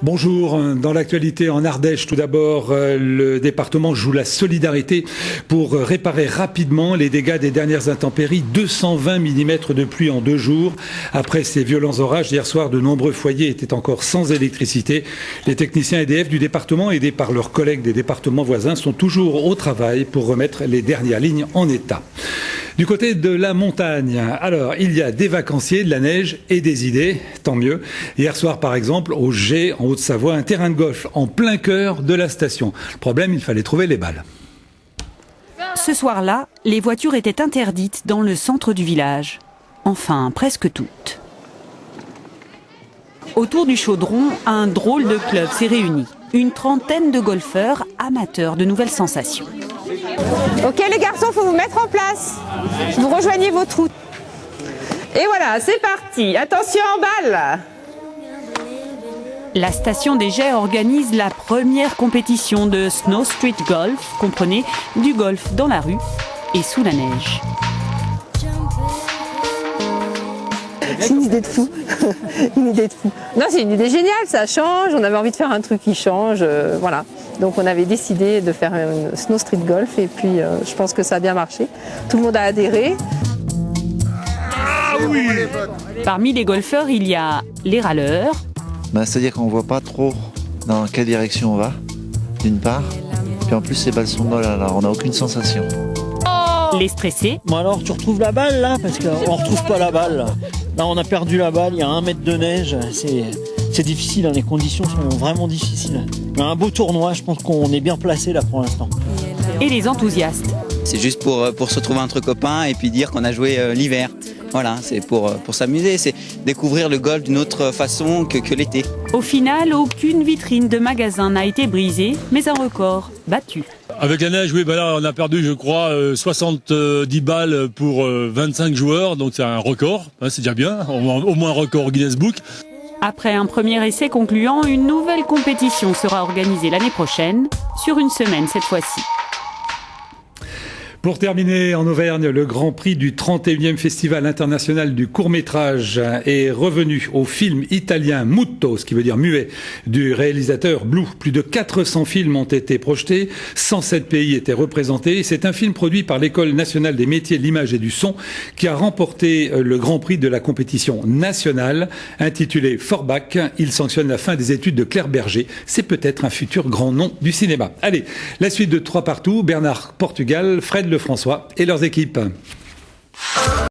Bonjour, dans l'actualité en Ardèche, tout d'abord, le département joue la solidarité pour réparer rapidement les dégâts des dernières intempéries. 220 mm de pluie en 2 jours. Après ces violents orages, hier soir, de nombreux foyers étaient encore sans électricité. Les techniciens EDF du département, aidés par leurs collègues des départements voisins, sont toujours au travail pour remettre les dernières lignes en état. Du côté de la montagne, alors il y a des vacanciers, de la neige et des idées, tant mieux. Hier soir par exemple, au Gé, en Haute-Savoie, un terrain de golf en plein cœur de la station. Le problème, il fallait trouver les balles. Ce soir-là, les voitures étaient interdites dans le centre du village. Enfin, presque toutes. Autour du chaudron, un drôle de club s'est réuni. Une trentaine de golfeurs amateurs de nouvelles sensations. Ok les garçons, il faut vous mettre en place. Vous rejoignez vos trous. Et voilà, c'est parti. Attention en balle. La station des Gets organise la première compétition de Snow Street Golf, comprenez du golf dans la rue et sous la neige. C'est une idée de fou. Une idée de fou. Non, c'est une idée géniale, ça change. On avait envie de faire un truc qui change, voilà. Donc on avait décidé de faire une Snow Street Golf et puis je pense que ça a bien marché. Tout le monde a adhéré. Ah oui. Parmi les golfeurs, il y a les râleurs. C'est-à-dire qu'on ne voit pas trop dans quelle direction on va, d'une part. Puis en plus, les balles sont molles, alors on n'a aucune sensation. Les stressés. Bon alors, tu retrouves la balle là, parce qu'on ne retrouve pas la balle. Là, on a perdu la balle, il y a 1 mètre de neige. C'est difficile, hein, les conditions sont vraiment difficiles. Mais un beau tournoi, je pense qu'on est bien placé là pour l'instant. Et les enthousiastes. C'est juste pour se retrouver entre copains et puis dire qu'on a joué l'hiver. Voilà, c'est pour s'amuser, c'est découvrir le golf d'une autre façon que l'été. Au final, aucune vitrine de magasin n'a été brisée, mais un record battu. Avec la neige, oui, là, on a perdu, je crois, 70 balles pour 25 joueurs, donc c'est un record, hein, c'est déjà bien, au moins un record Guinness Book. Après un premier essai concluant, une nouvelle compétition sera organisée l'année prochaine, sur une semaine cette fois-ci. Pour terminer, en Auvergne, le Grand Prix du 31e Festival international du court-métrage est revenu au film italien Muto, ce qui veut dire muet, du réalisateur Blue. Plus de 400 films ont été projetés, 107 pays étaient représentés. C'est un film produit par l'École nationale des métiers de l'image et du son qui a remporté le Grand Prix de la compétition nationale, intitulé Forbach. Il sanctionne la fin des études de Claire Berger. C'est peut-être un futur grand nom du cinéma. Allez, la suite de 3 partout, Bernard Portugal, Fred Lefrançois et leurs équipes.